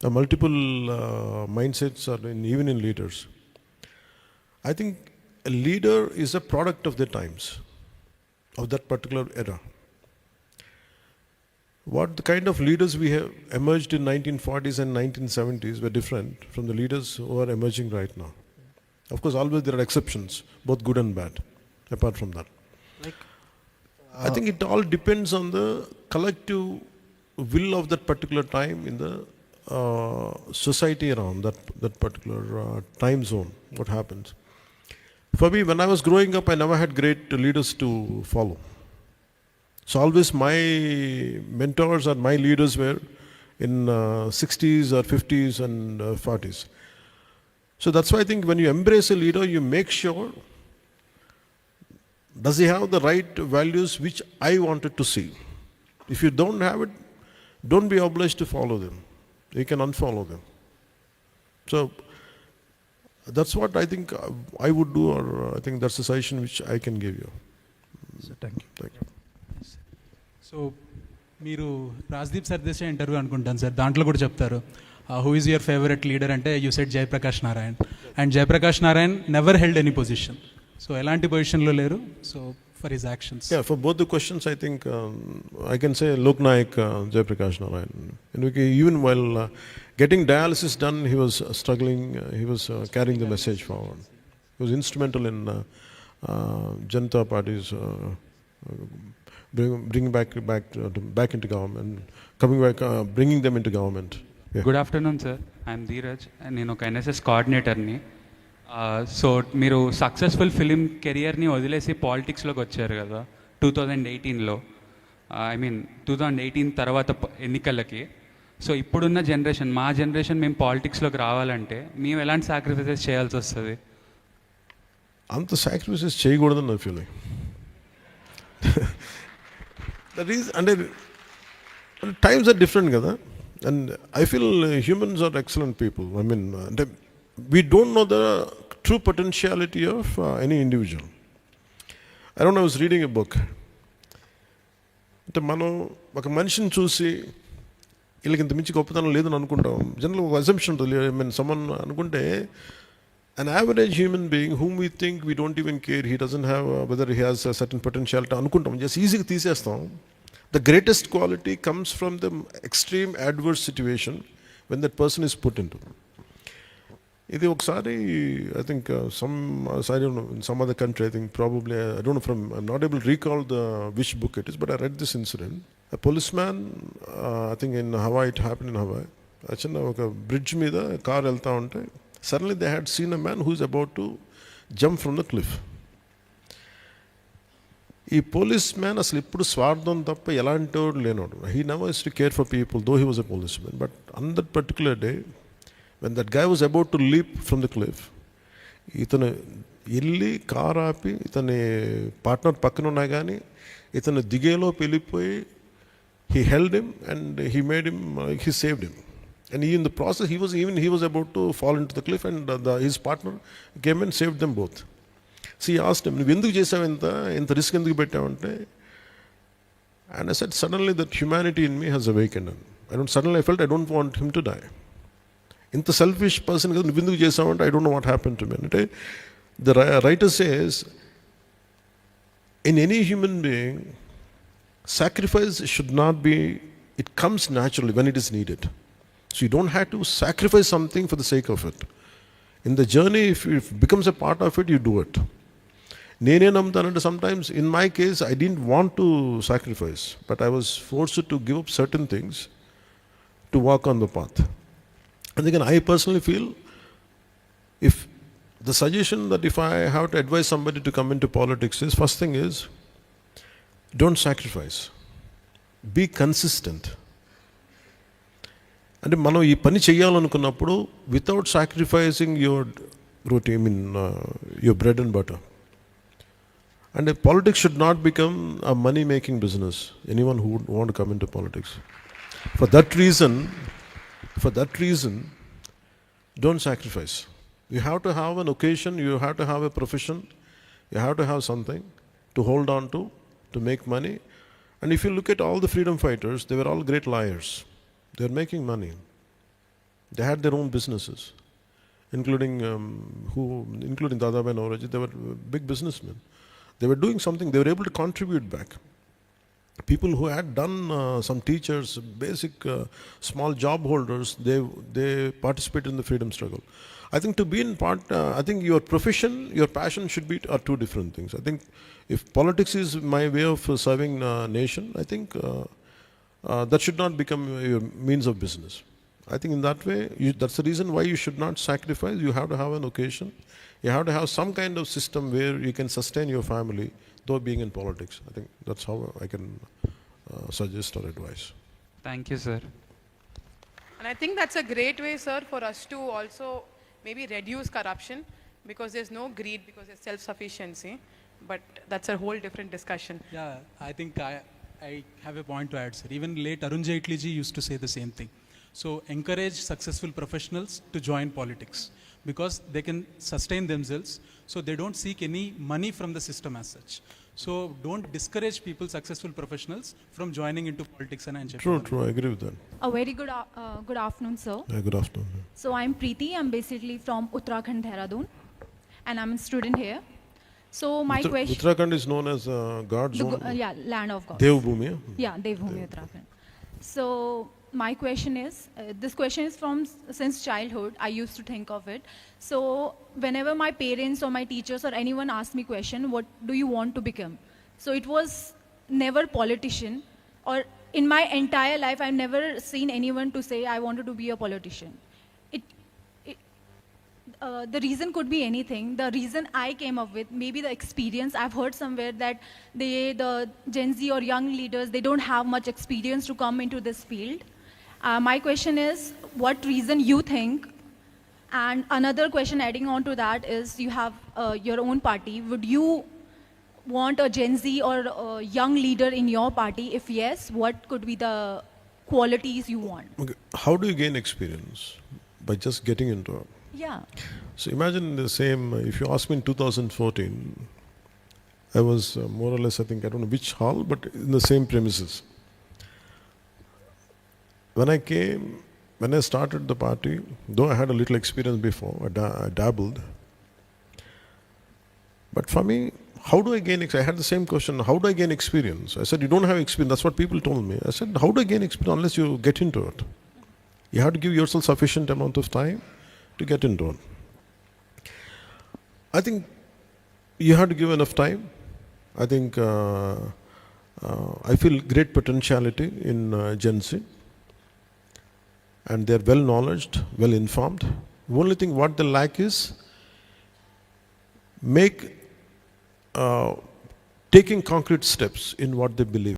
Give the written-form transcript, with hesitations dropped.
multiple mindsets are even in leaders. I think a leader is a product of their times, of that particular era. What the kind of leaders we have emerged in 1940s and 1970s were different from the leaders who are emerging right now. Of course, always there are exceptions, both good and bad. Apart from that, I think it all depends on the collective will of that particular time in the society around that particular time zone. What happens? For me, when I was growing up, I never had great leaders to follow. So always my mentors or my leaders were in 60s or 50s and 40s. So that's why I think when you embrace a leader, you make sure, does he have the right values which I wanted to see? If you don't have it, don't be obliged to follow them. You can unfollow them. So that's what I think I would do, or I think that's the suggestion which I can give you. So, thank you. Thank you. So మీరు Rajdeep Sardesai interview అనుకుంటాను sir, దాంట్లో కూడా చెప్తారు who is your favourite leader అంటే you said Jayaprakash Narayan, and Jayaprakash Narayan never held any position. So ఎలాంటి పొజిషన్లో లేరు. So for his actions. Yeah, for both the questions, I think I can say Lok Nayak Jayaprakash Narayan. Even while getting dialysis done, he was struggling. He was carrying the message forward. He was instrumental in Janata Party's bringing back into government, coming back, bringing them into government. Yeah. Good afternoon sir, I'm Dheeraj, నేను ఒక NSS కోఆర్డినేటర్ని. So మీరు successful film కెరియర్ని వదిలేసి పాలిటిక్స్లోకి వచ్చారు కదా 2018లో, I mean 2018 తర్వాత ఎన్నికలకి. So ఇప్పుడున్న జనరేషన్, మా జనరేషన్ మేము పాలిటిక్స్లోకి రావాలంటే మేము ఎలాంటి సాక్రిఫైసెస్ చేయాల్సి వస్తుంది? అంత సాక్రిఫైసెస్ చేయకూడదని నా feeling. That is, and times are different kada, and I feel humans are excellent people. I mean, we don't know the true potentiality of any individual. I don't know, I was reading a book. అంటే మనం ఒక మనిషిని చూసి వీళ్ళకి ఇంత మించి గొప్పతనం లేదని అనుకుంటాం. జనరల్ ఒక అజంప్షన్ ఉంటుంది. ఐ మీన్ సమ్మన్ అనుకుంటే an average human being whom we think we don't even care, he doesn't have whether he has a certain potentiality అనుకుంటాం, just ఈజీగా తీసేస్తాం. The greatest quality comes from the extreme adverse situation when that person is put into. ఇది ఒకసారి I think I don't know, in some other country, I think probably, I don't know from, I'm not able to recall which book it is, but I read this incident. A policeman, I think in Hawaii, it happened in Hawaii, చిన్న ఒక bridge మీద car వెళ్తూ ఉంటే suddenly they had seen a man who is about to jump from the cliff. ఈ police man అసలు ఇప్పుడు స్వార్థం తప్ప ఎలాంటి వాడు లేనోడు. He never used to care for people, though he was a police man. But on that particular day when that guy was about to leap from the cliff, ఇతను వెళ్ళి కార్ ఆపి ఇతని పార్ట్నర్ పక్కన ఉన్నా కానీ ఇతను దిగేలోపు వెళ్ళిపోయి he held him and he made him, he saved him. And in the process, he was about to fall into the cliff, and his partner came and saved them both. So he asked him, "నువ్వు ఎందుకు చేసావు ఇంత risk ఎందుకు పెట్టావంటే?" And I said, suddenly that humanity in me has awakened. Suddenly I felt I don't want him to die. ఇంత selfish person కదా, నువ్వు ఎందుకు చేసావంటే, I don't know what happened to me. అంటే the writer says, in any human being, sacrifice should not be, it comes naturally when it is needed. So you don't have to sacrifice something for the sake of it. In the journey, if it becomes a part of it, you do it. నేనే నమ్ముతానంటే sometimes, in my case, I didn't want to sacrifice, but I was forced to give up certain things to walk on the path. And again, I personally feel, if the suggestion that if I have to advise somebody to come into politics is, first thing is, don't sacrifice. Be consistent. అంటే మనం ఈ పని చేయాలనుకున్నప్పుడు without sacrificing your routine, your bread and butter. And politics should not become a money-making business. Anyone who would want to come into politics. For that reason, don't sacrifice. You have to have an occasion, you have to have a profession, you have to have something to hold on to make money. And if you look at all the freedom fighters, they were all great liars. They are making money. They had their own businesses, including including Dadabhai Naoroji. They were big businessmen. They were doing something. They were able to contribute back. People who had done some teachers, basic small job holders, they participated in the freedom struggle. I think to be in part, I think your profession, your passion should be are two different things. I think if politics is my way of serving nation, I think that should not become your means of business. I think in that way, that's the reason why you should not sacrifice. You have to have an occasion. You have to have some kind of system where you can sustain your family, though being in politics. I think that's how I can suggest or advise. Thank you, sir. And I think that's a great way, sir, for us to also maybe reduce corruption, because there's no greed, because there's self-sufficiency. But that's a whole different discussion. Yeah, I think I have a point to add, sir. Even late Arun Jaitley ji used to say the same thing. So encourage successful professionals to join politics because they can sustain themselves, so they don't seek any money from the system as such. So don't discourage people, successful professionals, from joining into politics and True, I agree with that. A very good afternoon, sir. Yeah, good afternoon. So I'm Preeti. I'm basically from Uttarakhand, Dehradun, and I'm a student here. So my question, Uttarakhand is known as God's own land of God. Devbhumi. Yeah, Devbhumi, Uttarakhand. So my question is, this question is from since childhood. I used to think of it. So whenever my parents or my teachers or anyone asked me question, what do you want to become? So it was never politician, or in my entire life, I've never seen anyone to say I wanted to be a politician. The reason could be anything. The reason I came up with, maybe the experience. I've heard somewhere that the Gen Z or young leaders, they don't have much experience to come into this field. My question is, what reason you think? And another question adding on to that is, you have your own party. Would you want a Gen Z or a young leader in your party? If yes, what could be the qualities you want? Okay. How do you gain experience? By just getting into it. Yeah. So imagine the same, if you ask me in 2014, I was more or less, I think, I don't know which hall, but in the same premises. When I started the party, though I had a little experience before, I dabbled. But for me, how do I gain experience? I had the same question, how do I gain experience? I said, you don't have experience. That's what people told me. I said, how do I gain experience unless you get into it? You have to give yourself sufficient amount of time to get into it. I think you have to give enough time. I think I feel great potentiality in Gen Z. And they're well knowledged, well informed. The only thing what they lack is taking concrete steps in what they believe.